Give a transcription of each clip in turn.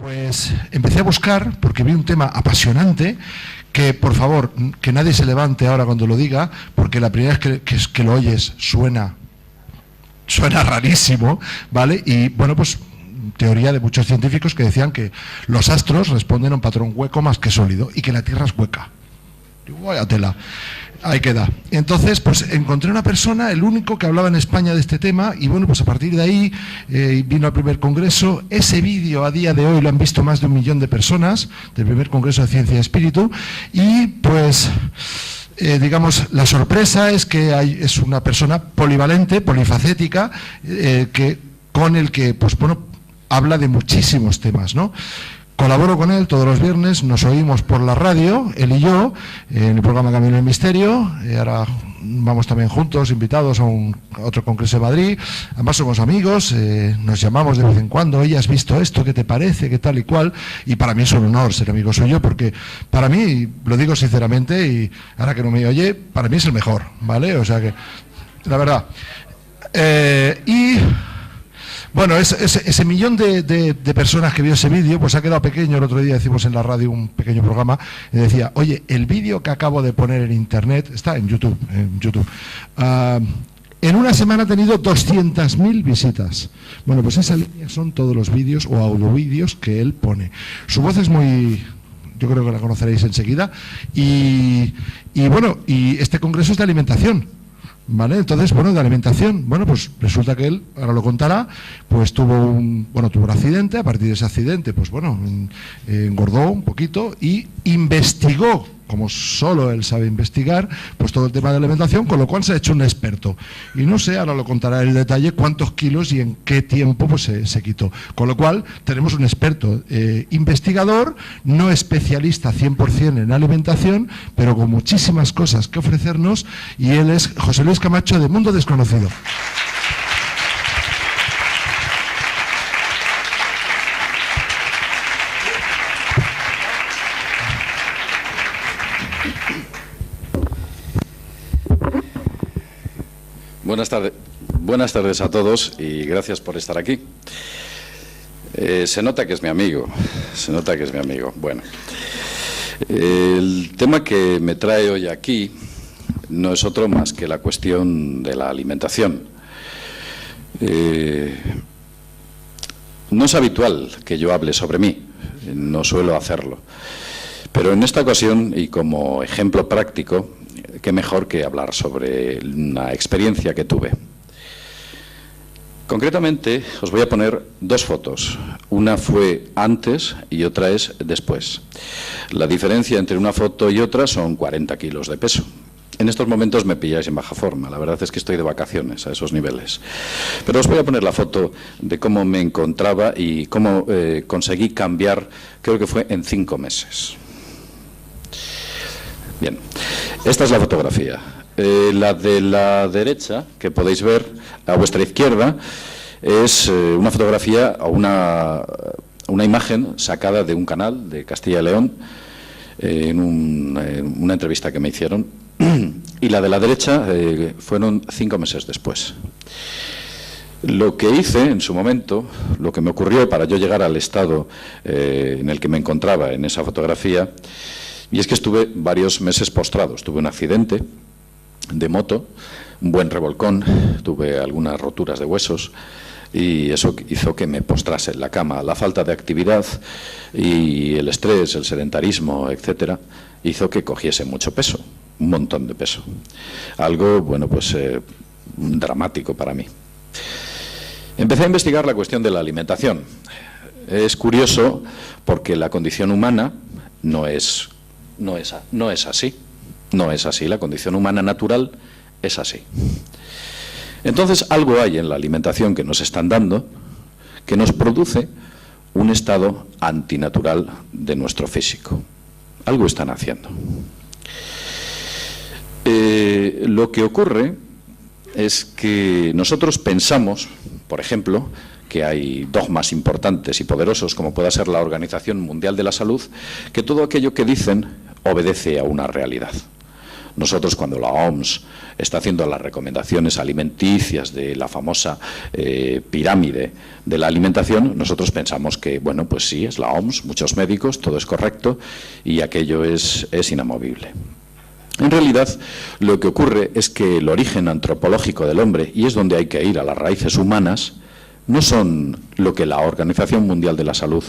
Pues empecé a buscar porque vi un tema apasionante que, por favor, que nadie se levante ahora cuando lo diga, porque la primera vez que lo oyes suena rarísimo, ¿vale? Y bueno, pues teoría de muchos científicos que decían que los astros responden a un patrón hueco más que sólido y que la Tierra es hueca. Digo, vaya tela. Ahí queda. Entonces, pues encontré una persona, el único que hablaba en España de este tema, y bueno, pues a partir de ahí vino al primer congreso. Ese vídeo a día de hoy lo han visto más de 1 millón de personas, del primer congreso de Ciencia y Espíritu, y pues digamos, la sorpresa es que es una persona polivalente, polifacética, con el que, pues bueno, habla de muchísimos temas, ¿no? Colaboro con él todos los viernes, nos oímos por la radio, él y yo, en el programa Camino del Misterio. Ahora vamos también juntos, invitados a otro congreso de Madrid. Además somos amigos, nos llamamos de vez en cuando. Oye, ¿has visto esto? ¿Qué te parece? ¿Qué tal y cual? Y para mí es un honor ser amigo suyo, porque para mí, lo digo sinceramente, y ahora que no me oye, para mí es el mejor, ¿vale? O sea que, la verdad. Bueno, ese millón de personas que vio ese vídeo, pues ha quedado pequeño. El otro día decimos en la radio un pequeño programa y decía, oye, el vídeo que acabo de poner en internet, está en YouTube, en una semana ha tenido 200.000 visitas. Bueno, pues esa línea son todos los vídeos o audiovídeos que él pone. Su voz es muy... yo creo que la conoceréis enseguida. Y bueno, y este congreso es de alimentación. ¿Vale? Entonces, bueno, de alimentación, bueno, pues resulta que él, ahora lo contará, pues tuvo un accidente. A partir de ese accidente, pues bueno, engordó un poquito y investigó, como solo él sabe investigar, pues todo el tema de alimentación, con lo cual se ha hecho un experto. Y no sé, ahora lo contará en detalle cuántos kilos y en qué tiempo pues se quitó. Con lo cual, tenemos un experto investigador, no especialista 100% en alimentación, pero con muchísimas cosas que ofrecernos, y él es José Luis Camacho, de Mundo Desconocido. Buenas tardes a todos y gracias por estar aquí. Se nota que es mi amigo, Bueno, el tema que me trae hoy aquí no es otro más que la cuestión de la alimentación. No es habitual que yo hable sobre mí, no suelo hacerlo, pero en esta ocasión y como ejemplo práctico, qué mejor que hablar sobre una experiencia que tuve. Concretamente, os voy a poner 2 fotos. Una fue antes y otra es después. La diferencia entre una foto y otra son 40 kilos de peso. En estos momentos me pilláis en baja forma, la verdad es que estoy de vacaciones a esos niveles. Pero os voy a poner la foto de cómo me encontraba y cómo conseguí cambiar, creo que fue en 5 meses. Bien, esta es la fotografía. La de la derecha, que podéis ver a vuestra izquierda, es una fotografía o una imagen sacada de un canal de Castilla y León en una entrevista que me hicieron. Y la de la derecha fueron 5 meses después. Lo que hice en su momento, lo que me ocurrió para yo llegar al estado en el que me encontraba en esa fotografía, y es que estuve varios meses postrados. Tuve un accidente de moto, un buen revolcón, tuve algunas roturas de huesos y eso hizo que me postrase en la cama. La falta de actividad y el estrés, el sedentarismo, etcétera, hizo que cogiese mucho peso, un montón de peso. Algo, bueno, pues dramático para mí. Empecé a investigar la cuestión de la alimentación. Es curioso porque la condición humana no es así. No es así, la condición humana natural es así. Entonces, algo hay en la alimentación que nos están dando que nos produce un estado antinatural de nuestro físico. Algo están haciendo. Lo que ocurre es que nosotros pensamos, por ejemplo, que hay dogmas importantes y poderosos, como pueda ser la Organización Mundial de la Salud, que todo aquello que dicen obedece a una realidad. Nosotros, cuando la OMS está haciendo las recomendaciones alimenticias de la famosa pirámide de la alimentación, nosotros pensamos que, bueno, pues sí, es la OMS, muchos médicos, todo es correcto y aquello es inamovible. En realidad, lo que ocurre es que el origen antropológico del hombre, y es donde hay que ir a las raíces humanas, no son lo que la Organización Mundial de la Salud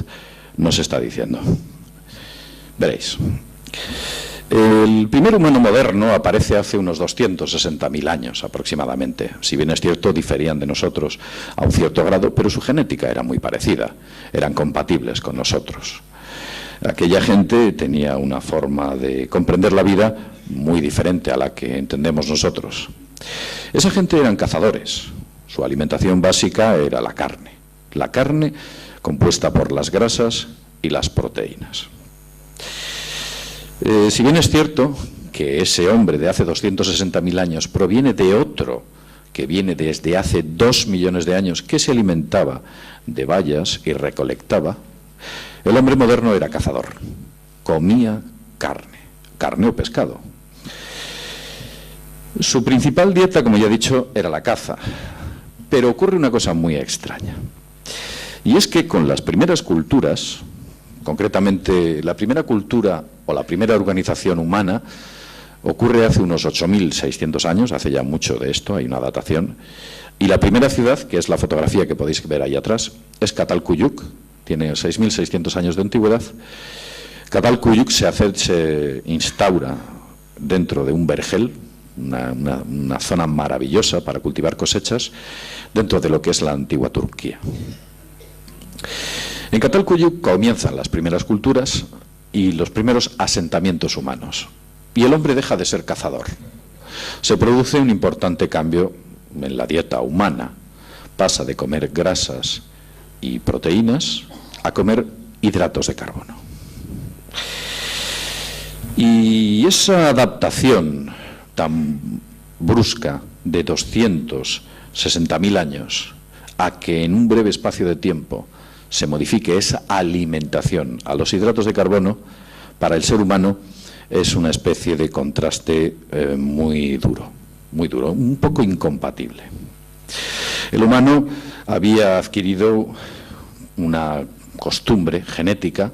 nos está diciendo. Veréis. El primer humano moderno aparece hace unos 260.000 años aproximadamente. Si bien es cierto, diferían de nosotros a un cierto grado, pero su genética era muy parecida, eran compatibles con nosotros. Aquella gente tenía una forma de comprender la vida muy diferente a la que entendemos nosotros. Esa gente eran cazadores. Su alimentación básica era la carne compuesta por las grasas y las proteínas. Si bien es cierto que ese hombre de hace 260.000 años proviene de otro que viene desde hace 2 millones de años, que se alimentaba de bayas y recolectaba, el hombre moderno era cazador, comía carne o pescado. Su principal dieta, como ya he dicho, era la caza, pero ocurre una cosa muy extraña, y es que con las primeras culturas, concretamente la primera cultura o la primera organización humana, ocurre hace unos 8.600 años, hace ya mucho de esto, hay una datación, y la primera ciudad, que es la fotografía que podéis ver ahí atrás, es Catalcuyuk, tiene 6.600 años de antigüedad. Catalcuyuk se instaura dentro de un vergel, una zona maravillosa para cultivar cosechas, dentro de lo que es la antigua Turquía. En Catalcuyuk comienzan las primeras culturas y los primeros asentamientos humanos, y el hombre deja de ser cazador. Se produce un importante cambio en la dieta humana, pasa de comer grasas y proteínas a comer hidratos de carbono. Y esa adaptación tan brusca de 260.000 años a que en un breve espacio de tiempo se modifique esa alimentación a los hidratos de carbono, para el ser humano es una especie de contraste muy duro, un poco incompatible. El humano había adquirido una costumbre genética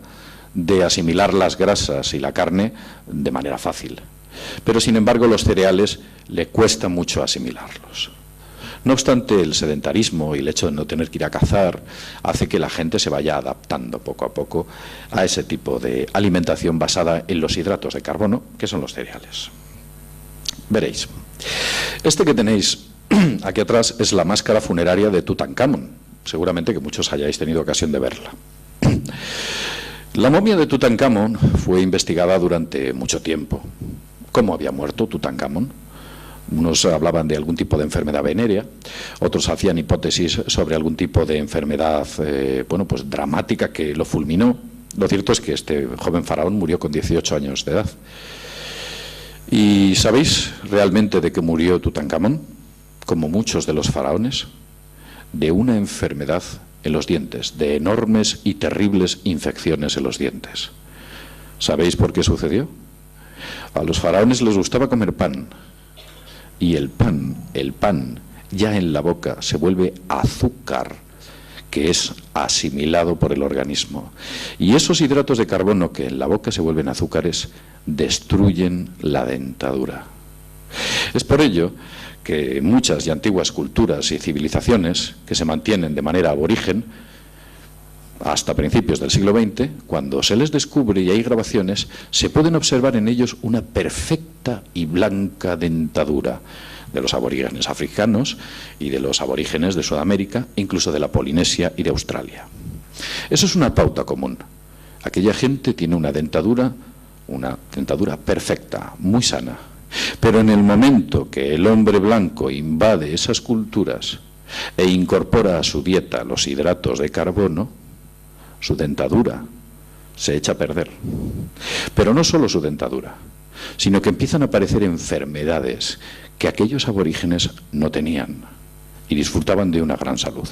de asimilar las grasas y la carne de manera fácil, pero sin embargo los cereales le cuesta mucho asimilarlos. No obstante, el sedentarismo y el hecho de no tener que ir a cazar hace que la gente se vaya adaptando poco a poco a ese tipo de alimentación basada en los hidratos de carbono, que son los cereales. Veréis, este que tenéis aquí atrás es la máscara funeraria de Tutankamón. Seguramente que muchos hayáis tenido ocasión de verla. La momia de Tutankamón fue investigada durante mucho tiempo. ¿Cómo había muerto Tutankamón? Unos hablaban de algún tipo de enfermedad venérea, otros hacían hipótesis sobre algún tipo de enfermedad pues dramática que lo fulminó. Lo cierto es que este joven faraón murió con 18 años de edad. ¿Y sabéis realmente de qué murió Tutankamón? Como muchos de los faraones, de una enfermedad en los dientes, de enormes y terribles infecciones en los dientes. ¿Sabéis por qué sucedió? A los faraones les gustaba comer pan, y el pan, ya en la boca se vuelve azúcar, que es asimilado por el organismo. Y esos hidratos de carbono que en la boca se vuelven azúcares destruyen la dentadura. Es por ello que muchas y antiguas culturas y civilizaciones que se mantienen de manera aborigen hasta principios del siglo XX, cuando se les descubre y hay grabaciones, se pueden observar en ellos una perfecta y blanca dentadura de los aborígenes africanos y de los aborígenes de Sudamérica, incluso de la Polinesia y de Australia. Eso es una pauta común. Aquella gente tiene una dentadura perfecta, muy sana. Pero en el momento que el hombre blanco invade esas culturas e incorpora a su dieta los hidratos de carbono, su dentadura se echa a perder. Pero no solo su dentadura, sino que empiezan a aparecer enfermedades que aquellos aborígenes no tenían y disfrutaban de una gran salud.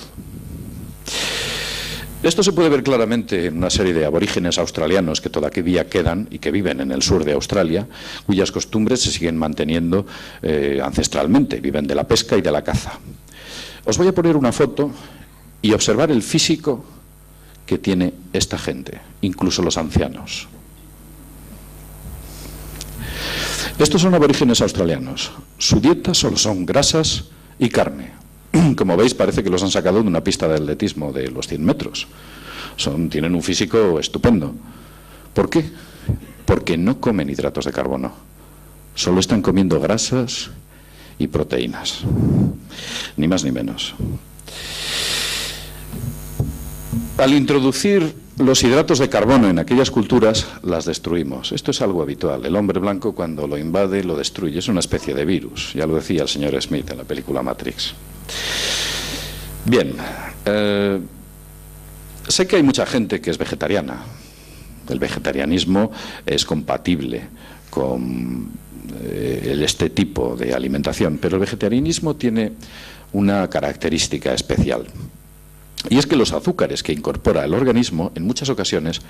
Esto se puede ver claramente en una serie de aborígenes australianos que todavía quedan y que viven en el sur de Australia, cuyas costumbres se siguen manteniendo ancestralmente, viven de la pesca y de la caza. Os voy a poner una foto y observar el físico que tiene esta gente, incluso los ancianos. Estos son aborígenes australianos. Su dieta solo son grasas y carne. Como veis, parece que los han sacado de una pista de atletismo de los 100 metros. Tienen un físico estupendo. ¿Por qué? Porque no comen hidratos de carbono. Solo están comiendo grasas y proteínas. Ni más ni menos. Al introducir los hidratos de carbono en aquellas culturas, las destruimos. Esto es algo habitual. El hombre blanco, cuando lo invade, lo destruye. Es una especie de virus. Ya lo decía el señor Smith en la película Matrix. Bien, sé que hay mucha gente que es vegetariana. El vegetarianismo es compatible con este tipo de alimentación, pero el vegetarianismo tiene una característica especial. Y es que los azúcares que incorpora el organismo, en muchas ocasiones,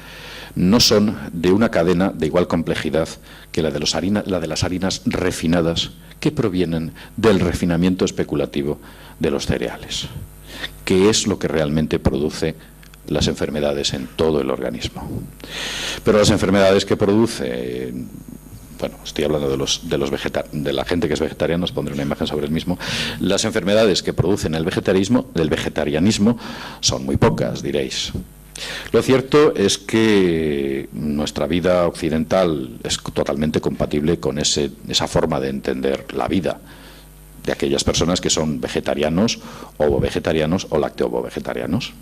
no son de una cadena de igual complejidad que la de las harinas refinadas que provienen del refinamiento especulativo de los cereales, que es lo que realmente produce las enfermedades en todo el organismo. Pero las enfermedades que produce, bueno, estoy hablando de la gente que es vegetariana, os pondré una imagen sobre el mismo. Las enfermedades que producen el vegetarianismo son muy pocas, diréis. Lo cierto es que nuestra vida occidental es totalmente compatible con esa forma de entender la vida de aquellas personas que son vegetarianos, ovo-vegetarianos o lácteo-ovo-vegetarianos.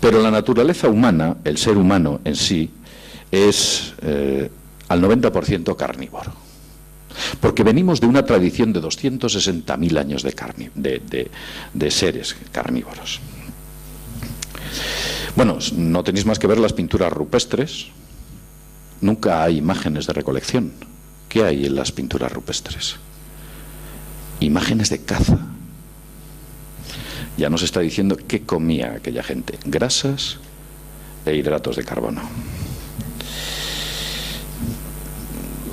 Pero la naturaleza humana, el ser humano en sí, es al 90% carnívoro. Porque venimos de una tradición de 260.000 años de seres carnívoros. Bueno, no tenéis más que ver las pinturas rupestres. Nunca hay imágenes de recolección. ¿Qué hay en las pinturas rupestres? Imágenes de caza. Ya nos está diciendo qué comía aquella gente: grasas e hidratos de carbono.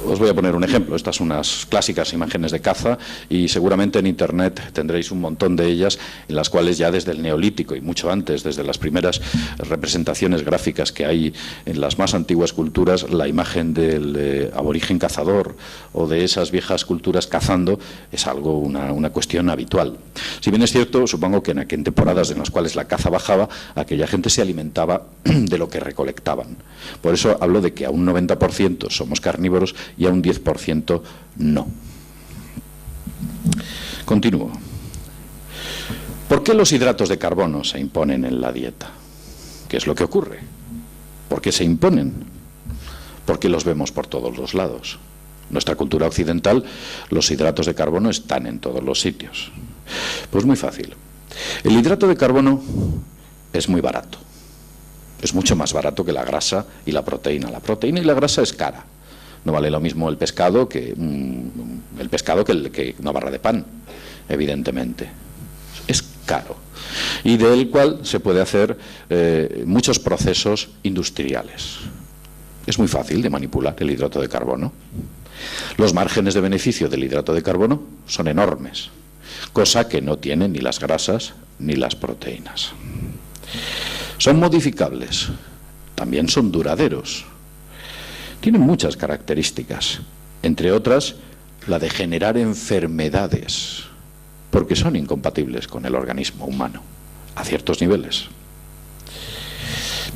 Os voy a poner un ejemplo. Estas son unas clásicas imágenes de caza y seguramente en Internet tendréis un montón de ellas en las cuales ya desde el Neolítico y mucho antes, desde las primeras representaciones gráficas que hay en las más antiguas culturas, la imagen del aborigen cazador o de esas viejas culturas cazando es algo, una cuestión habitual. Si bien es cierto, supongo que en temporadas en las cuales la caza bajaba, aquella gente se alimentaba de lo que recolectaban. Por eso hablo de que a un 90% somos carnívoros y a un 10% no. Continúo. ¿Por qué los hidratos de carbono se imponen en la dieta? ¿Qué es lo que ocurre? ¿Por qué se imponen? Porque los vemos por todos los lados. En nuestra cultura occidental, los hidratos de carbono están en todos los sitios. Pues muy fácil. El hidrato de carbono es muy barato. Es mucho más barato que la grasa y la proteína. La proteína y la grasa es cara. No vale lo mismo el pescado que una barra de pan, evidentemente. Es caro. Y del cual se puede hacer muchos procesos industriales. Es muy fácil de manipular el hidrato de carbono. Los márgenes de beneficio del hidrato de carbono son enormes, cosa que no tienen ni las grasas ni las proteínas. Son modificables, también son duraderos. Tienen muchas características, entre otras la de generar enfermedades, porque son incompatibles con el organismo humano, a ciertos niveles.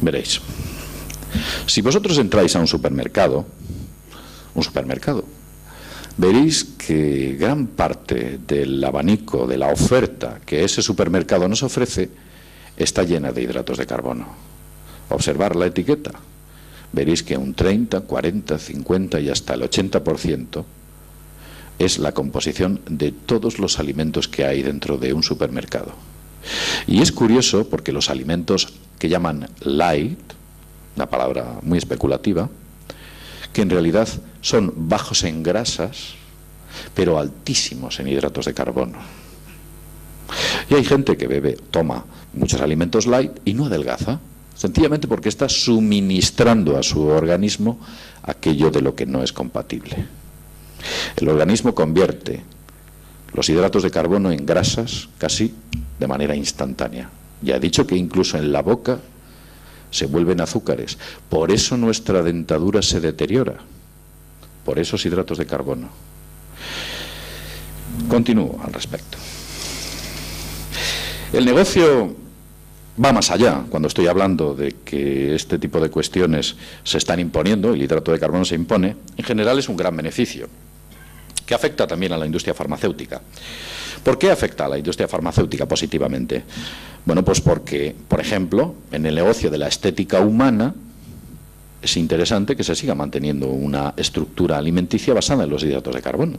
Veréis, si vosotros entráis a un supermercado, veréis que gran parte del abanico, de la oferta que ese supermercado nos ofrece, está llena de hidratos de carbono. Observar la etiqueta. Veréis que un 30, 40, 50 y hasta el 80% es la composición de todos los alimentos que hay dentro de un supermercado. Y es curioso porque los alimentos que llaman light, una palabra muy especulativa, que en realidad son bajos en grasas, pero altísimos en hidratos de carbono. Y hay gente que toma muchos alimentos light y no adelgaza, sencillamente porque está suministrando a su organismo aquello de lo que no es compatible. El organismo convierte los hidratos de carbono en grasas casi de manera instantánea. Ya he dicho que incluso en la boca se vuelven azúcares. Por eso nuestra dentadura se deteriora, por esos hidratos de carbono. Continúo al respecto. El negocio va más allá. Cuando estoy hablando de que este tipo de cuestiones se están imponiendo, el hidrato de carbono se impone, en general es un gran beneficio, que afecta también a la industria farmacéutica. ¿Por qué afecta a la industria farmacéutica positivamente? Bueno, pues porque, por ejemplo, en el negocio de la estética humana, es interesante que se siga manteniendo una estructura alimenticia basada en los hidratos de carbono.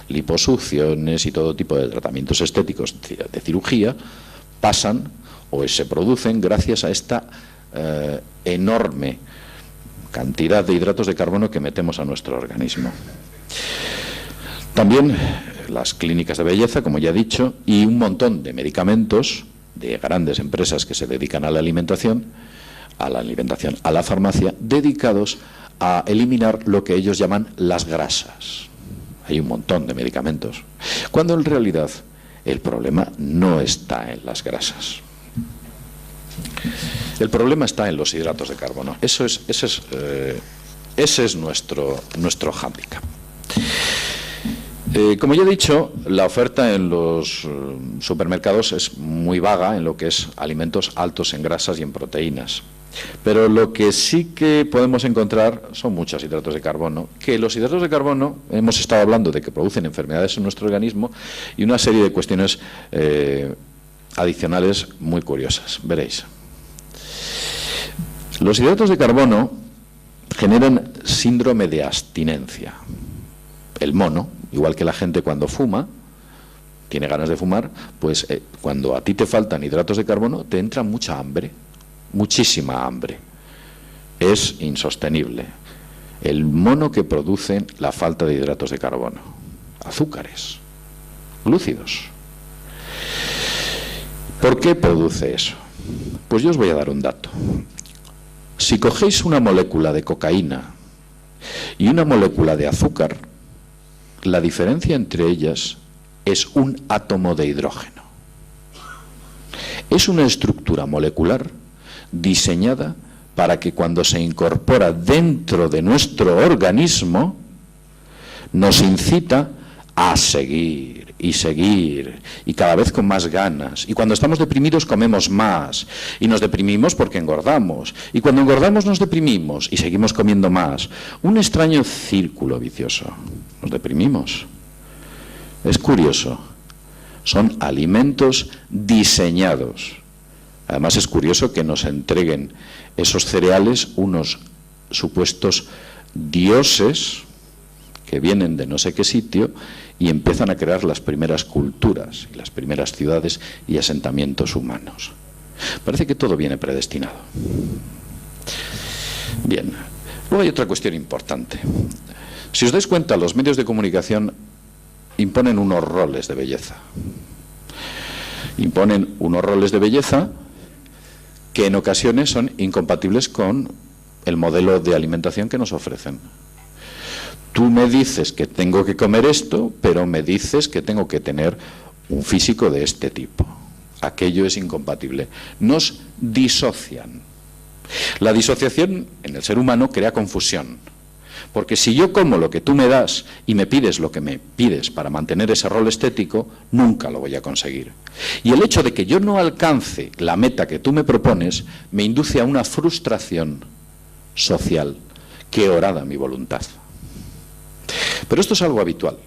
Liposucciones y todo tipo de tratamientos estéticos de cirugía pasan o se producen gracias a esta enorme cantidad de hidratos de carbono que metemos a nuestro organismo. También las clínicas de belleza, como ya he dicho, y un montón de medicamentos de grandes empresas que se dedican a la alimentación, a la farmacia, dedicados a eliminar lo que ellos llaman las grasas. Hay un montón de medicamentos, cuando en realidad el problema no está en las grasas. El problema está en los hidratos de carbono. Ese es nuestro hándicap. Como ya he dicho, la oferta en los supermercados es muy vaga en lo que es alimentos altos en grasas y en proteínas. Pero lo que sí que podemos encontrar son muchos hidratos de carbono, que los hidratos de carbono, hemos estado hablando de que producen enfermedades en nuestro organismo y una serie de cuestiones adicionales muy curiosas. Veréis. Los hidratos de carbono generan síndrome de abstinencia. El mono, igual que la gente cuando fuma, tiene ganas de fumar, pues cuando a ti te faltan hidratos de carbono, te entra mucha hambre, muchísima hambre. Es insostenible. El mono que produce la falta de hidratos de carbono, azúcares, glúcidos. ¿Por qué produce eso? Pues yo os voy a dar un dato. Si cogéis una molécula de cocaína y una molécula de azúcar, la diferencia entre ellas es un átomo de hidrógeno. Es una estructura molecular diseñada para que cuando se incorpora dentro de nuestro organismo nos incita a seguir y cada vez con más ganas. Y cuando estamos deprimidos comemos más y nos deprimimos porque engordamos. Y cuando engordamos nos deprimimos y seguimos comiendo más. Un extraño círculo vicioso. Nos deprimimos. Es curioso. Son alimentos diseñados. Además es curioso que nos entreguen esos cereales unos supuestos dioses que vienen de no sé qué sitio y empiezan a crear las primeras culturas y las primeras ciudades y asentamientos humanos. Parece que todo viene predestinado. Bien, luego hay otra cuestión importante. Si os dais cuenta, los medios de comunicación imponen unos roles de belleza. Imponen unos roles de belleza que en ocasiones son incompatibles con el modelo de alimentación que nos ofrecen. Tú me dices que tengo que comer esto, pero me dices que tengo que tener un físico de este tipo. Aquello es incompatible. Nos disocian. La disociación en el ser humano crea confusión. Porque si yo como lo que tú me das y me pides lo que me pides para mantener ese rol estético, nunca lo voy a conseguir. Y el hecho de que yo no alcance la meta que tú me propones me induce a una frustración social que horada mi voluntad. Pero esto es algo habitual.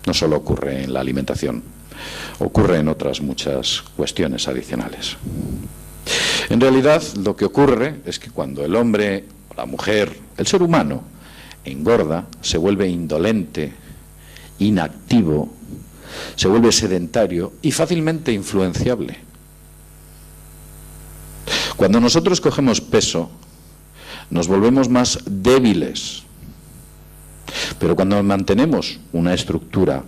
No solo ocurre en la alimentación, ocurre en otras muchas cuestiones adicionales. En realidad, lo que ocurre es que cuando el hombre, la mujer, el ser humano, engorda, se vuelve indolente, inactivo, se vuelve sedentario y fácilmente influenciable. Cuando nosotros cogemos peso, nos volvemos más débiles. Pero cuando mantenemos una estructura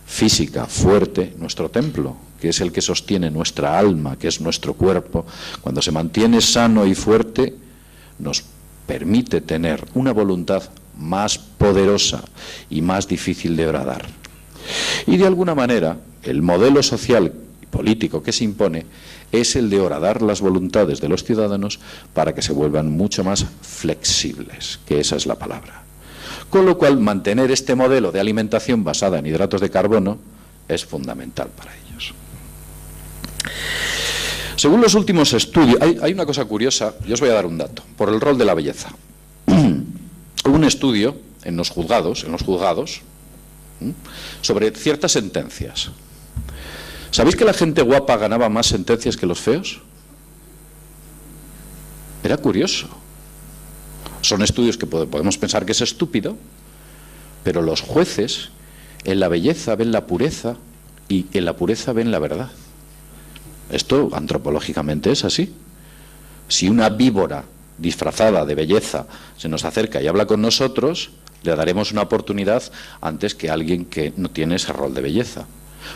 física fuerte, nuestro templo que es el que sostiene nuestra alma, que es nuestro cuerpo, cuando se mantiene sano y fuerte, nos permite tener una voluntad más poderosa y más difícil de bradar. Y de alguna manera, el modelo social y político que se impone es el de horadar las voluntades de los ciudadanos para que se vuelvan mucho más flexibles, que esa es la palabra. Con lo cual, mantener este modelo de alimentación basada en hidratos de carbono es fundamental para ellos. Según los últimos estudios, hay una cosa curiosa, yo os voy a dar un dato, por el rol de la belleza. Hubo un estudio en los juzgados, sobre ciertas sentencias. ¿Sabéis que la gente guapa ganaba más sentencias que los feos? Era curioso. Son estudios que podemos pensar que es estúpido, pero los jueces en la belleza ven la pureza y en la pureza ven la verdad. Esto antropológicamente es así. Si una víbora disfrazada de belleza se nos acerca y habla con nosotros, le daremos una oportunidad antes que alguien que no tiene ese rol de belleza.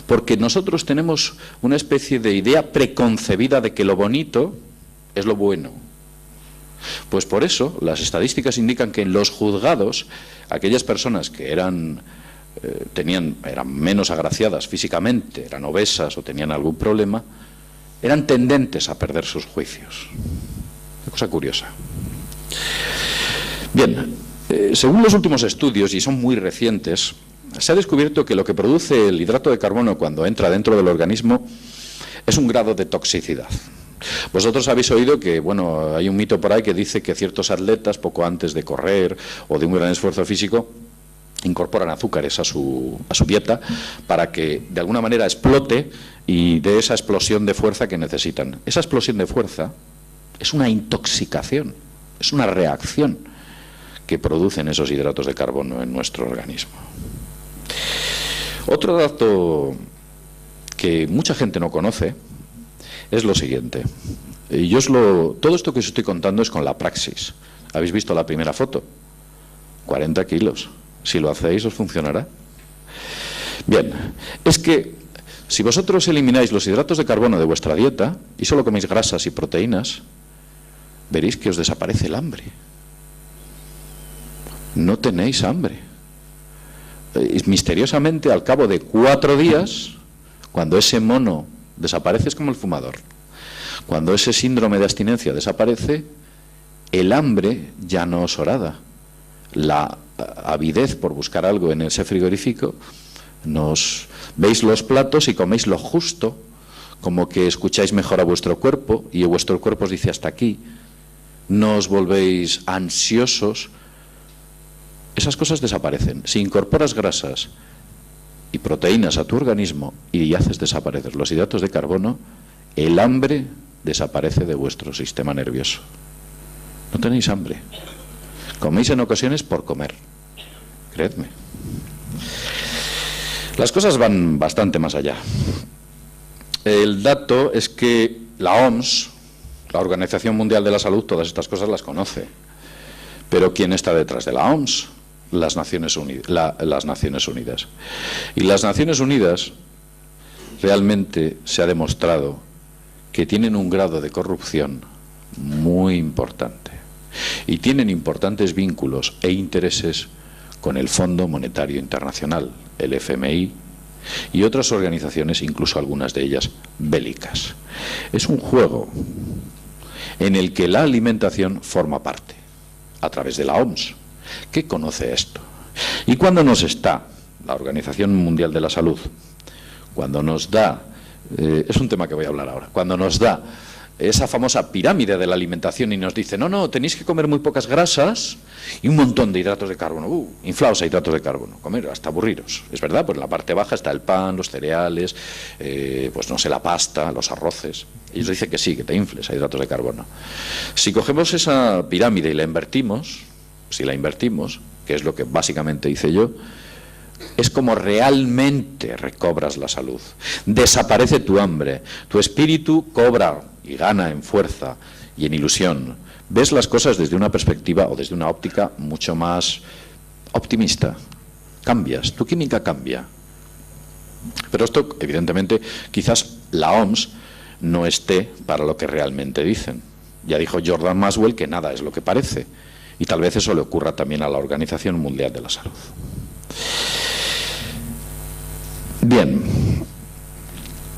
Porque nosotros tenemos una especie de idea preconcebida de que lo bonito es lo bueno. Pues por eso las estadísticas indican que en los juzgados aquellas personas que eran menos agraciadas físicamente, eran obesas o tenían algún problema, eran tendentes a perder sus juicios. Una cosa curiosa. Bien, según los últimos estudios, y son muy recientes, se ha descubierto que lo que produce el hidrato de carbono cuando entra dentro del organismo es un grado de toxicidad. Vosotros habéis oído que, bueno, hay un mito por ahí que dice que ciertos atletas, poco antes de correr o de un gran esfuerzo físico, incorporan azúcares a su dieta para que de alguna manera explote y dé esa explosión de fuerza que necesitan. Esa explosión de fuerza es una intoxicación, es una reacción que producen esos hidratos de carbono en nuestro organismo. Otro dato que mucha gente no conoce es lo siguiente. Todo esto que os estoy contando es con la praxis. ¿Habéis visto la primera foto? 40 kilos. Si lo hacéis, os funcionará. Bien, es que si vosotros elimináis los hidratos de carbono de vuestra dieta y solo coméis grasas y proteínas, veréis que os desaparece el hambre. No tenéis hambre. Misteriosamente, al cabo de 4 días, cuando ese mono desaparece, es como el fumador. Cuando ese síndrome de abstinencia desaparece, el hambre ya no os horada. La avidez por buscar algo en ese frigorífico, veis los platos y coméis lo justo, como que escucháis mejor a vuestro cuerpo y vuestro cuerpo os dice hasta aquí. No os volvéis ansiosos. Esas cosas desaparecen. Si incorporas grasas y proteínas a tu organismo y haces desaparecer los hidratos de carbono, el hambre desaparece de vuestro sistema nervioso. No tenéis hambre. Coméis en ocasiones por comer. Creedme. Las cosas van bastante más allá. El dato es que la OMS, la Organización Mundial de la Salud, todas estas cosas las conoce. Pero ¿quién está detrás de la OMS? Las Naciones Unidas. Y las Naciones Unidas realmente se ha demostrado que tienen un grado de corrupción muy importante y tienen importantes vínculos e intereses con el Fondo Monetario Internacional, el FMI, y otras organizaciones, incluso algunas de ellas bélicas. Es un juego en el que la alimentación forma parte, a través de la OMS, que conoce esto. Y cuando nos está la Organización Mundial de la Salud, cuando nos da, es un tema que voy a hablar ahora, cuando nos da esa famosa pirámide de la alimentación y nos dice, no, tenéis que comer muy pocas grasas y un montón de hidratos de carbono, inflaos a hidratos de carbono, comer hasta aburriros. Es verdad, pues en la parte baja está el pan, los cereales, pues no sé, la pasta, los arroces. Ellos dicen que sí, que te infles a hidratos de carbono. Si cogemos esa pirámide y la invertimos, que es lo que básicamente hice yo, es como realmente recobras la salud. Desaparece tu hambre, tu espíritu cobra y gana en fuerza y en ilusión. Ves las cosas desde una perspectiva o desde una óptica mucho más optimista. Cambias, tu química cambia. Pero esto, evidentemente, quizás la OMS no esté para lo que realmente dicen. Ya dijo Jordan Maswell que nada es lo que parece. Y tal vez eso le ocurra también a la Organización Mundial de la Salud. Bien.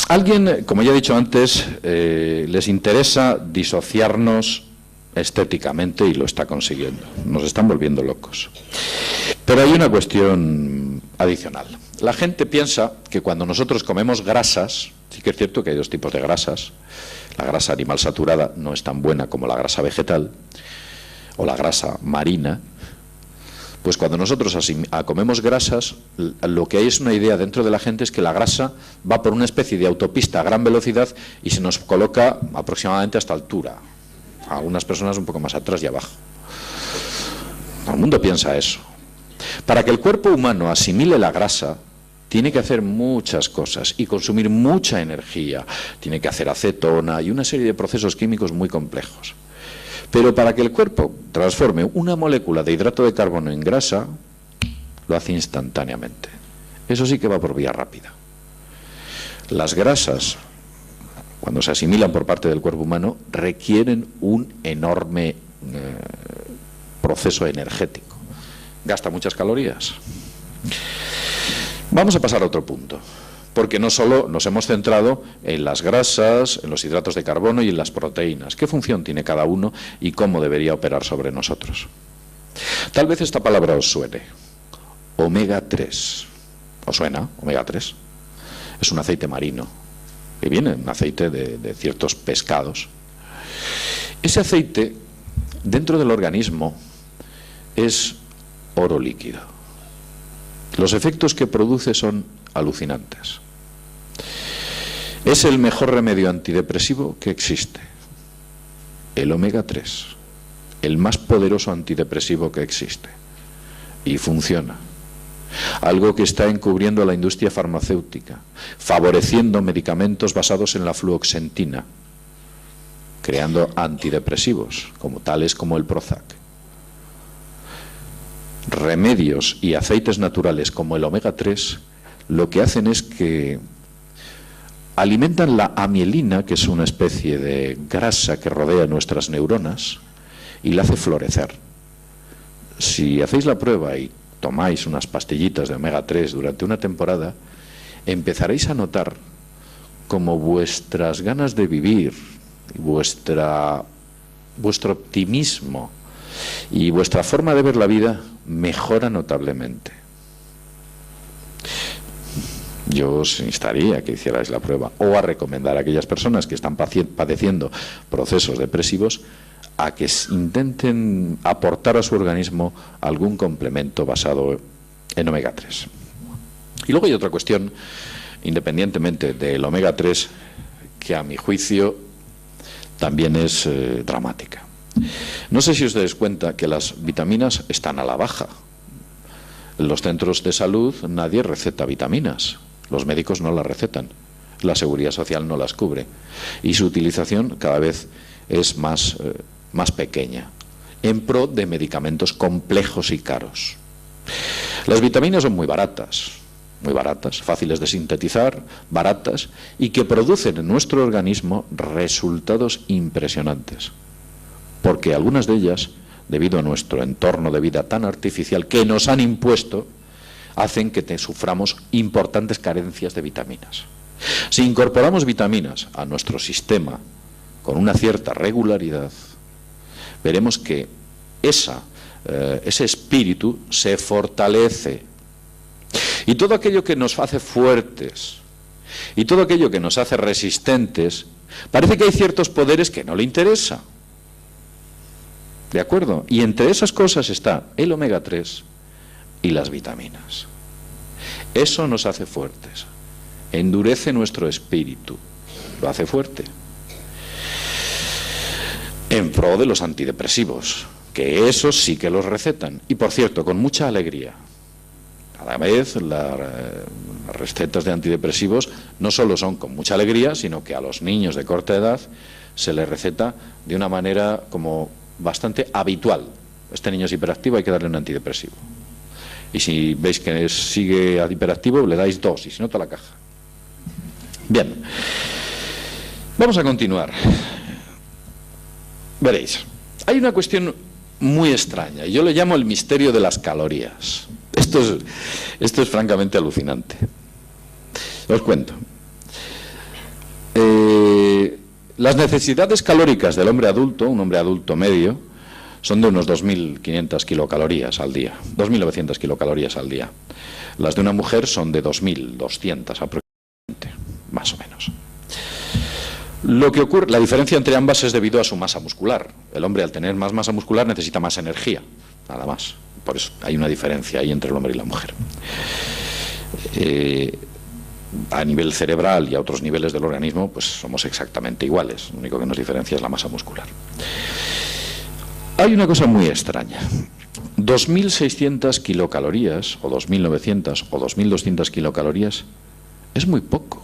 Alguien, como ya he dicho antes, les interesa disociarnos estéticamente y lo está consiguiendo. Nos están volviendo locos. Pero hay una cuestión adicional. La gente piensa que cuando nosotros comemos grasas, sí que es cierto que hay dos tipos de grasas. La grasa animal saturada no es tan buena como la grasa vegetal o la grasa marina. Pues cuando nosotros comemos grasas, lo que hay es una idea dentro de la gente es que la grasa va por una especie de autopista a gran velocidad y se nos coloca aproximadamente a esta altura. A algunas personas un poco más atrás y abajo. El mundo piensa eso. Para que el cuerpo humano asimile la grasa, tiene que hacer muchas cosas y consumir mucha energía. Tiene que hacer acetona y una serie de procesos químicos muy complejos. Pero para que el cuerpo transforme una molécula de hidrato de carbono en grasa, lo hace instantáneamente. Eso sí que va por vía rápida. Las grasas, cuando se asimilan por parte del cuerpo humano, requieren un enorme proceso energético. Gasta muchas calorías. Vamos a pasar a otro punto, porque no solo nos hemos centrado en las grasas, en los hidratos de carbono y en las proteínas. ¿Qué función tiene cada uno y cómo debería operar sobre nosotros? Tal vez esta palabra os suene. Omega 3. ¿Os suena? Omega 3. Es un aceite marino, que viene un aceite de ciertos pescados. Ese aceite, dentro del organismo, es oro líquido. Los efectos que produce son alucinantes. Es el mejor remedio antidepresivo que existe. El omega 3, el más poderoso antidepresivo que existe. Y funciona. Algo que está encubriendo a la industria farmacéutica, favoreciendo medicamentos basados en la fluoxetina, creando antidepresivos, como tales como el Prozac. Remedios y aceites naturales como el omega 3 lo que hacen es que alimentan la amielina, que es una especie de grasa que rodea nuestras neuronas, y la hace florecer. Si hacéis la prueba y tomáis unas pastillitas de omega 3 durante una temporada, empezaréis a notar como vuestras ganas de vivir, vuestro optimismo y vuestra forma de ver la vida mejora notablemente. Yo os instaría a que hicierais la prueba o a recomendar a aquellas personas que están padeciendo procesos depresivos a que intenten aportar a su organismo algún complemento basado en omega 3. Y luego hay otra cuestión, independientemente del omega 3, que a mi juicio también es dramática. No sé si os dais cuenta que las vitaminas están a la baja. En los centros de salud nadie receta vitaminas. Los médicos no las recetan. La Seguridad Social no las cubre. Y su utilización cada vez es más pequeña, en pro de medicamentos complejos y caros. Las vitaminas son muy baratas, fáciles de sintetizar, baratas, y que producen en nuestro organismo resultados impresionantes. Porque algunas de ellas, debido a nuestro entorno de vida tan artificial que nos han impuesto, hacen que suframos importantes carencias de vitaminas. Si incorporamos vitaminas a nuestro sistema con una cierta regularidad, veremos que ese espíritu se fortalece. Y todo aquello que nos hace fuertes y todo aquello que nos hace resistentes, parece que hay ciertos poderes que no le interesa. ¿De acuerdo? Y entre esas cosas está el omega 3 y las vitaminas. Eso nos hace fuertes, endurece nuestro espíritu, lo hace fuerte. En pro de los antidepresivos, que esos sí que los recetan. Y por cierto, con mucha alegría. Cada vez las recetas de antidepresivos no solo son con mucha alegría, sino que a los niños de corta edad se les receta de una manera como bastante habitual. Este niño es hiperactivo, hay que darle un antidepresivo. Y si veis que sigue hiperactivo, le dais 2, y si no, toda la caja. Bien, vamos a continuar. Veréis, hay una cuestión muy extraña, yo le llamo el misterio de las calorías. Esto es francamente alucinante. Os cuento. Las necesidades calóricas del hombre adulto, un hombre adulto medio, son de unos 2.500 kilocalorías al día, 2.900 kilocalorías al día. Las de una mujer son de 2.200 aproximadamente, más o menos. Lo que ocurre, la diferencia entre ambas es debido a su masa muscular. El hombre, al tener más masa muscular, necesita más energía, nada más. Por eso hay una diferencia ahí entre el hombre y la mujer. A nivel cerebral y a otros niveles del organismo, pues somos exactamente iguales. Lo único que nos diferencia es la masa muscular. Hay una cosa muy extraña. 2.600 kilocalorías, o 2.900, o 2.200 kilocalorías, es muy poco.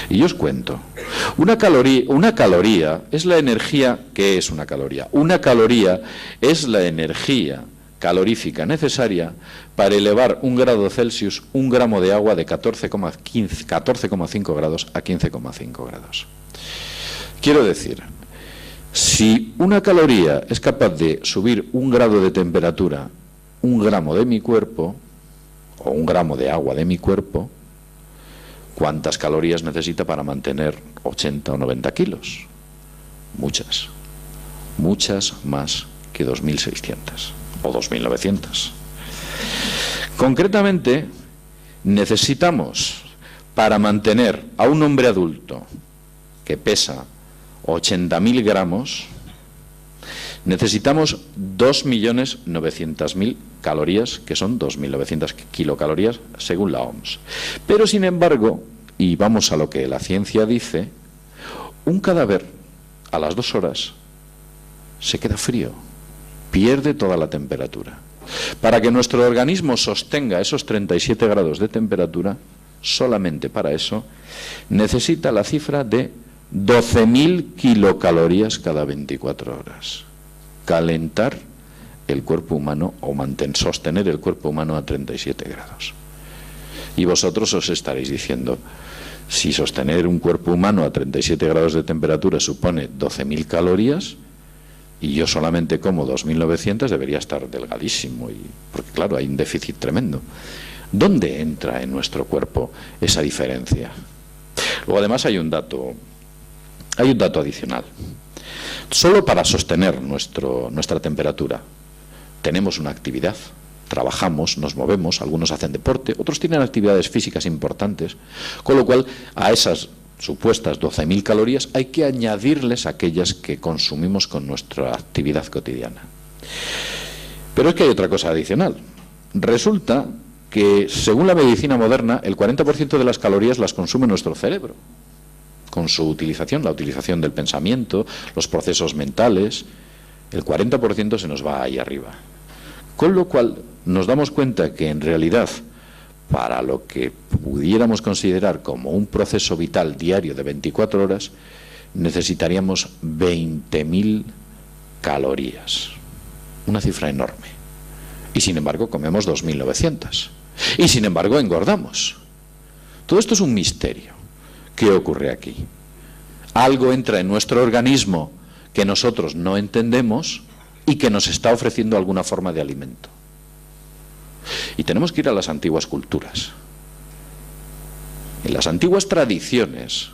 Y yo os cuento. Una caloría es la energía. ¿Qué es una caloría? Una caloría es la energía calorífica necesaria para elevar 1 grado Celsius, 1 gramo de agua de 14,5 grados a 15,5 grados. Quiero decir, si una caloría es capaz de subir 1 grado de temperatura, 1 gramo de mi cuerpo, o 1 gramo de agua de mi cuerpo, ¿cuántas calorías necesita para mantener 80 o 90 kilos? Muchas. Muchas más que 2.600 o 2.900. Concretamente, necesitamos, para mantener a un hombre adulto que pesa 80.000 gramos, necesitamos 2.900.000 calorías, que son 2.900 kilocalorías según la OMS. Pero sin embargo, y vamos a lo que la ciencia dice, un cadáver a las 2 horas se queda frío, pierde toda la temperatura. Para que nuestro organismo sostenga esos 37 grados de temperatura, solamente para eso, necesita la cifra de 12.000 kilocalorías cada 24 horas. Calentar el cuerpo humano o sostener el cuerpo humano a 37 grados. Y vosotros os estaréis diciendo, si sostener un cuerpo humano a 37 grados de temperatura supone 12.000 calorías, y yo solamente como 2.900, debería estar delgadísimo, porque claro, hay un déficit tremendo. ¿Dónde entra en nuestro cuerpo esa diferencia? Luego además hay un dato adicional. Solo para sostener nuestra temperatura tenemos una actividad, trabajamos, nos movemos, algunos hacen deporte, otros tienen actividades físicas importantes, con lo cual a esas supuestas 12.000 calorías hay que añadirles aquellas que consumimos con nuestra actividad cotidiana. Pero es que hay otra cosa adicional. Resulta que, según la medicina moderna, el 40% de las calorías las consume nuestro cerebro, con su utilización, la utilización del pensamiento, los procesos mentales. El 40% se nos va ahí arriba. Con lo cual nos damos cuenta que en realidad, para lo que pudiéramos considerar como un proceso vital diario de 24 horas, necesitaríamos 20.000 calorías. Una cifra enorme. Y sin embargo comemos 2.900. Y sin embargo engordamos. Todo esto es un misterio. ¿Qué ocurre aquí? Algo entra en nuestro organismo que nosotros no entendemos y que nos está ofreciendo alguna forma de alimento. Y tenemos que ir a las antiguas culturas. En las antiguas tradiciones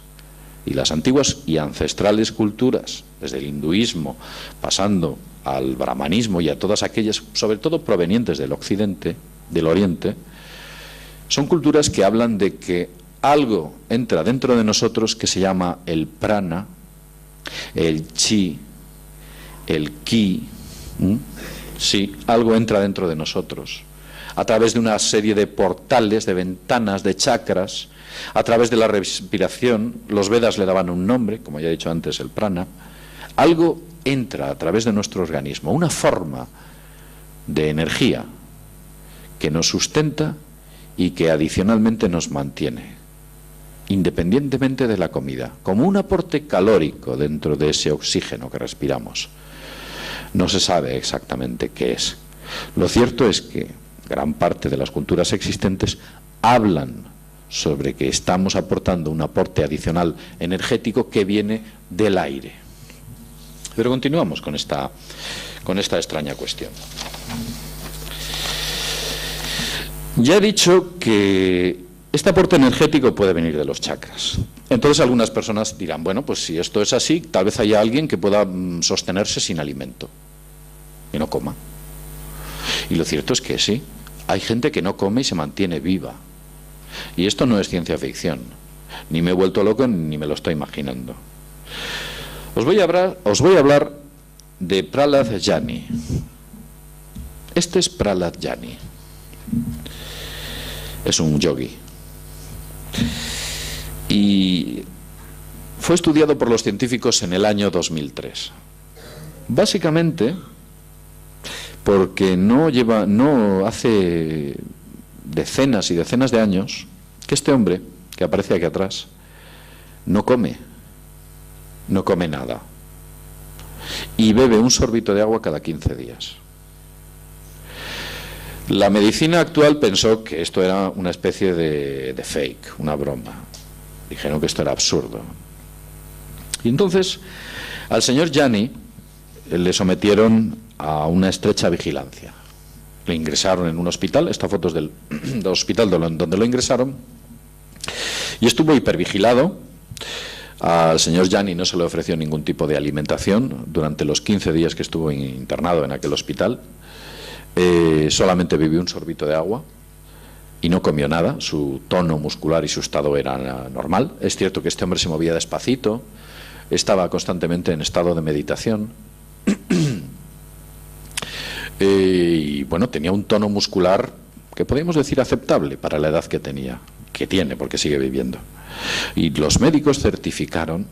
y las antiguas y ancestrales culturas, desde el hinduismo, pasando al brahmanismo y a todas aquellas, sobre todo provenientes del occidente, del oriente, son culturas que hablan de que algo entra dentro de nosotros que se llama el prana, el chi, el ki. Sí, algo entra dentro de nosotros a través de una serie de portales, de ventanas, de chakras, a través de la respiración. Los Vedas le daban un nombre, como ya he dicho antes, el prana. Algo entra a través de nuestro organismo, una forma de energía que nos sustenta y que adicionalmente nos mantiene, independientemente de la comida, como un aporte calórico dentro de ese oxígeno que respiramos. No se sabe exactamente qué es, Lo cierto es que gran parte de las culturas existentes hablan sobre que estamos aportando un aporte adicional energético que viene del aire. Pero continuamos con esta extraña cuestión. Ya he dicho que este aporte energético puede venir de los chakras. Entonces algunas personas dirán, bueno, pues si esto es así, tal vez haya alguien que pueda sostenerse sin alimento, que no coma. Y lo cierto es que sí, hay gente que no come y se mantiene viva. Y esto no es ciencia ficción, ni me he vuelto loco ni me lo estoy imaginando. Os voy a hablar de Prahlad Jani. Este es Prahlad Jani. Es un yogi. Y fue estudiado por los científicos en el año 2003. Básicamente porque no hace decenas y decenas de años que este hombre, que aparece aquí atrás, no come nada y bebe un sorbito de agua cada 15 días. La medicina actual pensó que esto era una especie de fake, una broma. Dijeron que esto era absurdo. Y entonces al señor Jani le sometieron a una estrecha vigilancia. Le ingresaron en un hospital, esta foto es del hospital donde lo ingresaron, y estuvo hipervigilado. Al señor Jani no se le ofreció ningún tipo de alimentación durante los 15 días que estuvo internado en aquel hospital. Solamente bebió un sorbito de agua y no comió nada. Su tono muscular y su estado era normal. Es cierto que este hombre se movía despacito, estaba constantemente en estado de meditación y bueno, tenía un tono muscular que podríamos decir aceptable para la edad que tiene, porque sigue viviendo. Y los médicos certificaron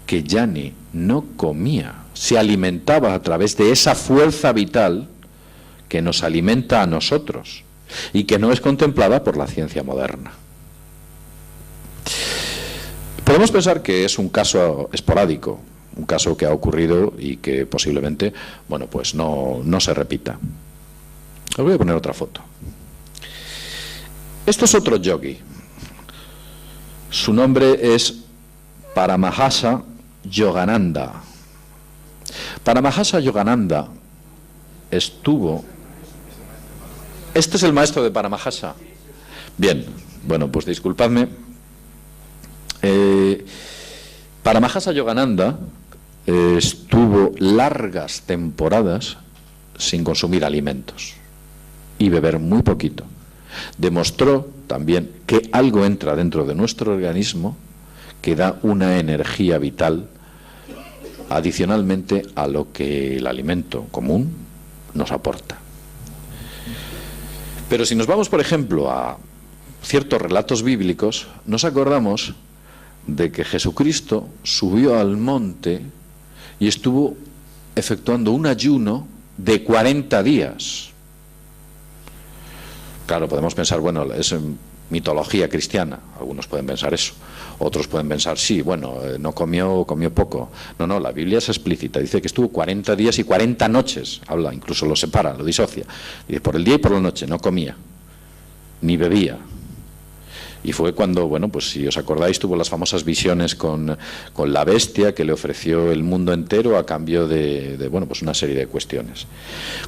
que Jani no comía, se alimentaba a través de esa fuerza vital que nos alimenta a nosotros y que no es contemplada por la ciencia moderna. Podemos pensar que es un caso esporádico, un caso que ha ocurrido y que posiblemente, bueno, pues no se repita. Os voy a poner otra foto. Este es otro yogi. Su nombre es Paramahasa Yogananda. Paramahasa Yogananda estuvo... ¿Este es el maestro de Paramahasa? Bien, bueno, pues disculpadme. Paramahasa Yogananda estuvo largas temporadas sin consumir alimentos y beber muy poquito. Demostró también que algo entra dentro de nuestro organismo que da una energía vital adicionalmente a lo que el alimento común nos aporta. Pero si nos vamos, por ejemplo, a ciertos relatos bíblicos, nos acordamos de que Jesucristo subió al monte y estuvo efectuando un ayuno de 40 días. Claro, podemos pensar, bueno, es mitología cristiana, algunos pueden pensar eso, otros pueden pensar, sí, bueno, no comió poco. No, la Biblia es explícita, dice que estuvo 40 días y 40 noches, habla, incluso lo separa, lo disocia, dice por el día y por la noche, no comía, ni bebía. Y fue cuando, bueno, pues si os acordáis, tuvo las famosas visiones con la bestia que le ofreció el mundo entero a cambio de bueno, pues una serie de cuestiones.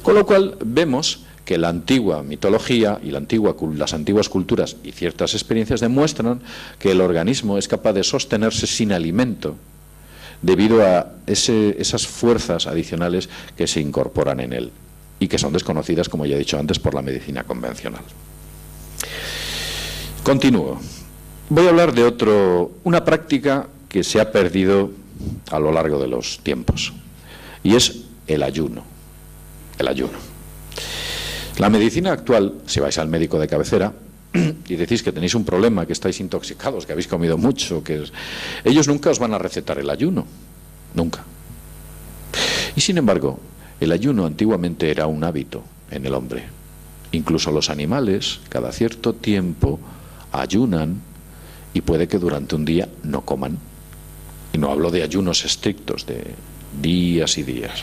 Con lo cual vemos que la antigua mitología y las antiguas culturas y ciertas experiencias demuestran que el organismo es capaz de sostenerse sin alimento debido a esas fuerzas adicionales que se incorporan en él y que son desconocidas, como ya he dicho antes, por la medicina convencional. Continúo. Voy a hablar de una práctica que se ha perdido a lo largo de los tiempos, y es el ayuno. El ayuno. La medicina actual, si vais al médico de cabecera y decís que tenéis un problema, que estáis intoxicados, que habéis comido mucho, ellos nunca os van a recetar el ayuno, nunca. Y sin embargo, el ayuno antiguamente era un hábito en el hombre. Incluso los animales, cada cierto tiempo, ayunan y puede que durante un día no coman. Y no hablo de ayunos estrictos, de días y días.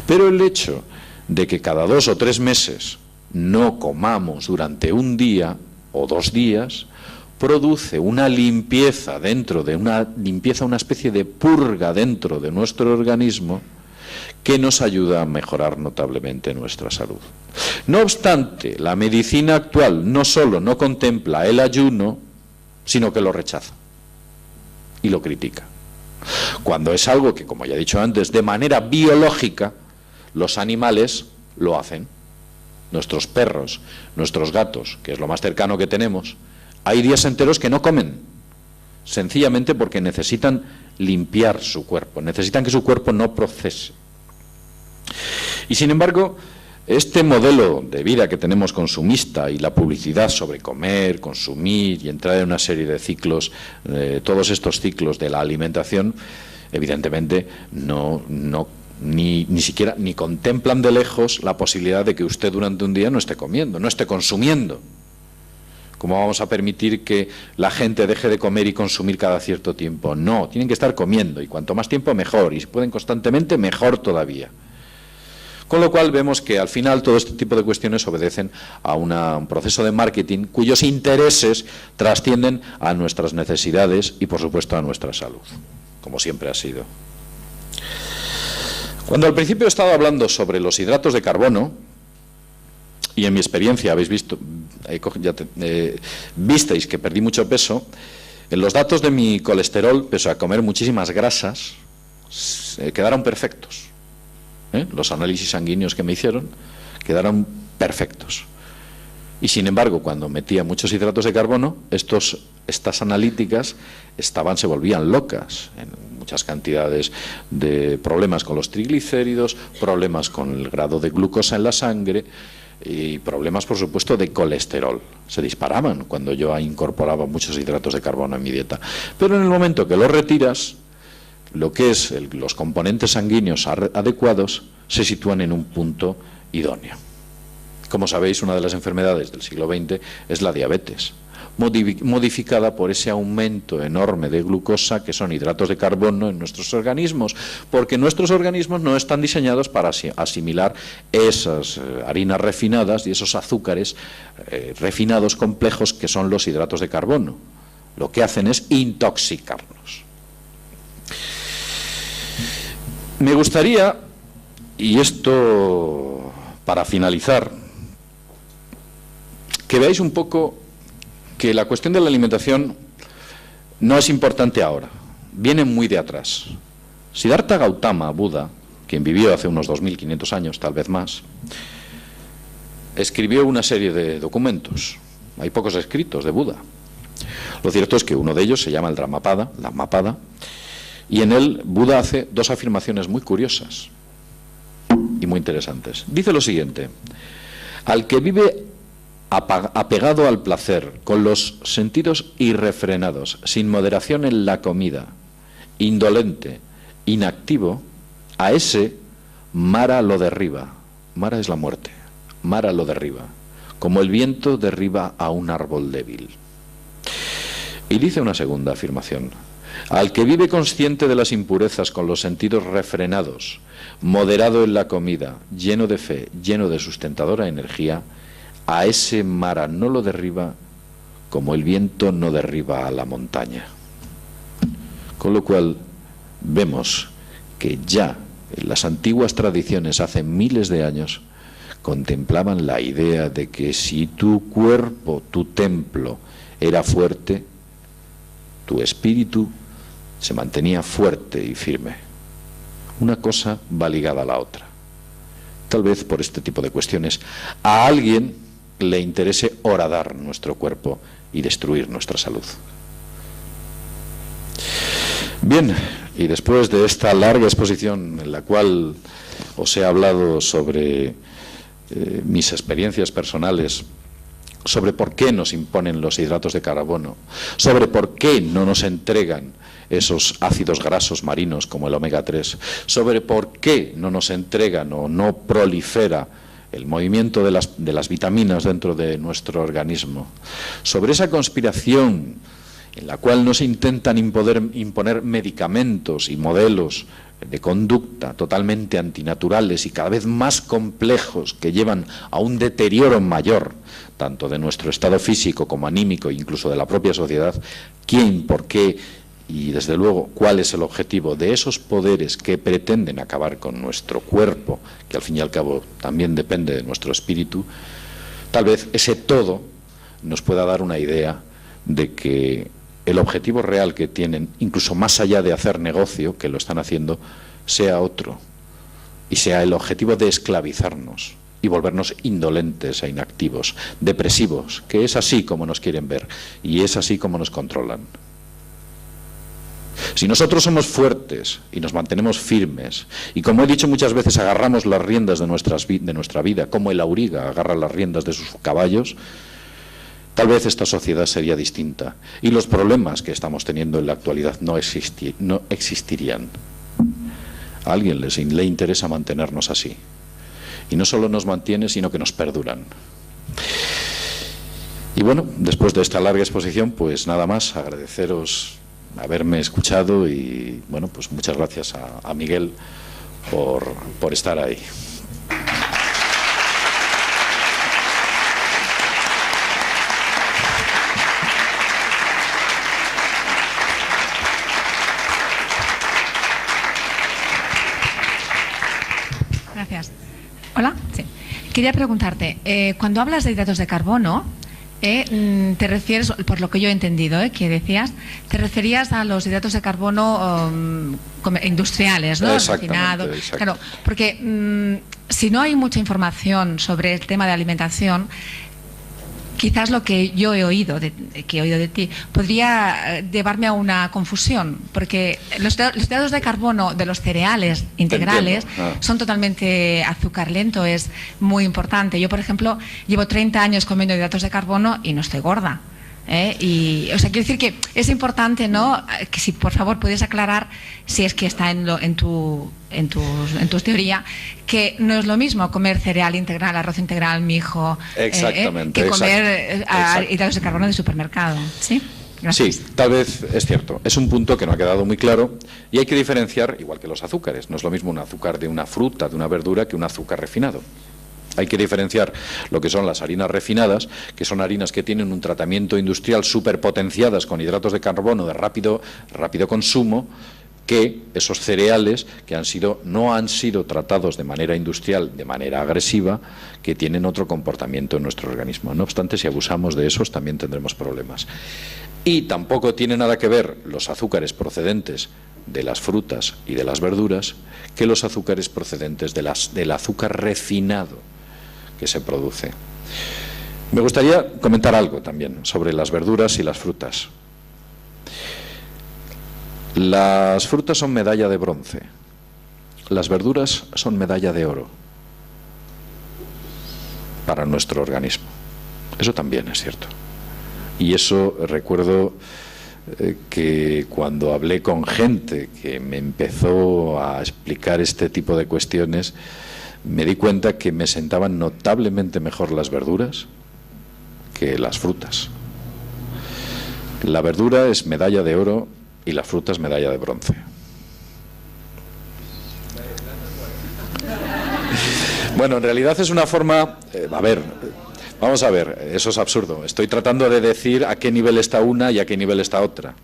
Pero el hecho de que cada 2 o 3 meses no comamos durante un día o 2 días, produce una limpieza una especie de purga dentro de nuestro organismo que nos ayuda a mejorar notablemente nuestra salud. No obstante, la medicina actual no solo no contempla el ayuno, sino que lo rechaza y lo critica. Cuando es algo que, como ya he dicho antes, de manera biológica, los animales lo hacen. Nuestros perros, nuestros gatos, que es lo más cercano que tenemos, hay días enteros que no comen, sencillamente porque necesitan limpiar su cuerpo, necesitan que su cuerpo no procese. Y sin embargo, este modelo de vida que tenemos consumista y la publicidad sobre comer, consumir y entrar en una serie de ciclos, todos estos ciclos de la alimentación, evidentemente ni siquiera contemplan de lejos la posibilidad de que usted durante un día no esté comiendo, no esté consumiendo. ¿Cómo vamos a permitir que la gente deje de comer y consumir cada cierto tiempo? No, tienen que estar comiendo, y cuanto más tiempo mejor, y si pueden constantemente, mejor todavía. Con lo cual vemos que al final todo este tipo de cuestiones obedecen a un proceso de marketing cuyos intereses trascienden a nuestras necesidades y por supuesto a nuestra salud, como siempre ha sido. Cuando al principio he estado hablando sobre los hidratos de carbono, y en mi experiencia habéis visto, visteis que perdí mucho peso, en los datos de mi colesterol, pese a comer muchísimas grasas, quedaron perfectos. Los análisis sanguíneos que me hicieron quedaron perfectos. Y sin embargo, cuando metía muchos hidratos de carbono, estas analíticas se volvían locas, en muchas cantidades de problemas con los triglicéridos, problemas con el grado de glucosa en la sangre y problemas, por supuesto, de colesterol. Se disparaban cuando yo incorporaba muchos hidratos de carbono en mi dieta. Pero en el momento que los retiras, lo que es los componentes sanguíneos adecuados se sitúan en un punto idóneo. Como sabéis, una de las enfermedades del siglo XX es la diabetes, modificada por ese aumento enorme de glucosa que son hidratos de carbono en nuestros organismos, porque nuestros organismos no están diseñados para asimilar esas harinas refinadas y esos azúcares refinados complejos que son los hidratos de carbono. Lo que hacen es intoxicarnos. Me gustaría, y esto para finalizar, que veáis un poco que la cuestión de la alimentación no es importante ahora, viene muy de atrás. Siddhartha Gautama, Buda, quien vivió hace unos 2500 años, tal vez más, escribió una serie de documentos. Hay pocos escritos de Buda. Lo cierto es que uno de ellos se llama el Dhammapada, y en él Buda hace 2 afirmaciones muy curiosas y muy interesantes. Dice lo siguiente: al que vive apegado al placer, con los sentidos irrefrenados, sin moderación en la comida, indolente, inactivo, a ese Mara lo derriba. Mara es la muerte. Mara lo derriba, como el viento derriba a un árbol débil. Y dice una segunda afirmación: al que vive consciente de las impurezas, con los sentidos refrenados, moderado en la comida, lleno de fe, lleno de sustentadora energía, a ese Mara no lo derriba como el viento no derriba a la montaña. Con lo cual vemos que ya en las antiguas tradiciones, hace miles de años, contemplaban la idea de que si tu cuerpo, tu templo, era fuerte, tu espíritu se mantenía fuerte y firme. Una cosa va ligada a la otra. Tal vez por este tipo de cuestiones a alguien le interese horadar nuestro cuerpo y destruir nuestra salud. Bien, y después de esta larga exposición en la cual os he hablado sobre mis experiencias personales, sobre por qué nos imponen los hidratos de carbono, sobre por qué no nos entregan esos ácidos grasos marinos como el omega 3, sobre por qué no nos entregan o no prolifera el movimiento de las vitaminas dentro de nuestro organismo, sobre esa conspiración en la cual no se intentan imponer medicamentos y modelos de conducta totalmente antinaturales y cada vez más complejos que llevan a un deterioro mayor, tanto de nuestro estado físico como anímico e incluso de la propia sociedad, quién, por qué y desde luego cuál es el objetivo de esos poderes que pretenden acabar con nuestro cuerpo, que al fin y al cabo también depende de nuestro espíritu, tal vez ese todo nos pueda dar una idea de que el objetivo real que tienen, incluso más allá de hacer negocio, que lo están haciendo, sea otro, y sea el objetivo de esclavizarnos y volvernos indolentes e inactivos, depresivos, que es así como nos quieren ver y es así como nos controlan. Si nosotros somos fuertes y nos mantenemos firmes, y como he dicho muchas veces, agarramos las riendas de nuestra vida, como el auriga agarra las riendas de sus caballos, tal vez esta sociedad sería distinta y los problemas que estamos teniendo en la actualidad no existirían. A alguien le interesa mantenernos así. Y no solo nos mantiene, sino que nos perduran. Y bueno, después de esta larga exposición, pues nada más, agradeceros haberme escuchado y bueno, pues muchas gracias a Miguel por estar ahí. Gracias. Hola. Sí. Quería preguntarte, cuando hablas de hidratos de carbono, te refieres, por lo que yo he entendido, que decías, te referías a los hidratos de carbono industriales, ¿no? Exactamente. Claro, porque si no hay mucha información sobre el tema de alimentación, quizás lo que yo he oído de ti podría llevarme a una confusión, porque los hidratos de carbono de los cereales integrales son totalmente azúcar lento, es muy importante. Yo, por ejemplo, llevo 30 años comiendo hidratos de carbono y no estoy gorda. Y, o sea, quiero decir que es importante, ¿no?, que si por favor puedes aclarar, si es que está en tu teoría, que no es lo mismo comer cereal integral, arroz integral, mijo, que comer hidratos de carbono de supermercado. ¿Sí? Gracias. Sí, tal vez es cierto. Es un punto que no ha quedado muy claro y hay que diferenciar, igual que los azúcares. No es lo mismo un azúcar de una fruta, de una verdura, que un azúcar refinado. Hay que diferenciar lo que son las harinas refinadas, que son harinas que tienen un tratamiento industrial superpotenciadas con hidratos de carbono de rápido consumo, que esos cereales que no han sido tratados de manera industrial, de manera agresiva, que tienen otro comportamiento en nuestro organismo. No obstante, si abusamos de esos también tendremos problemas. Y tampoco tiene nada que ver los azúcares procedentes de las frutas y de las verduras que los azúcares procedentes del azúcar refinado que se produce. Me gustaría comentar algo también sobre las verduras y las frutas. Las frutas son medalla de bronce, las verduras son medalla de oro para nuestro organismo. Eso también es cierto. Y eso recuerdo que cuando hablé con gente que me empezó a explicar este tipo de cuestiones, me di cuenta que me sentaban notablemente mejor las verduras que las frutas. La verdura es medalla de oro y la fruta es medalla de bronce. Bueno, en realidad es una forma... vamos a ver, eso es absurdo. Estoy tratando de decir a qué nivel está una y a qué nivel está otra.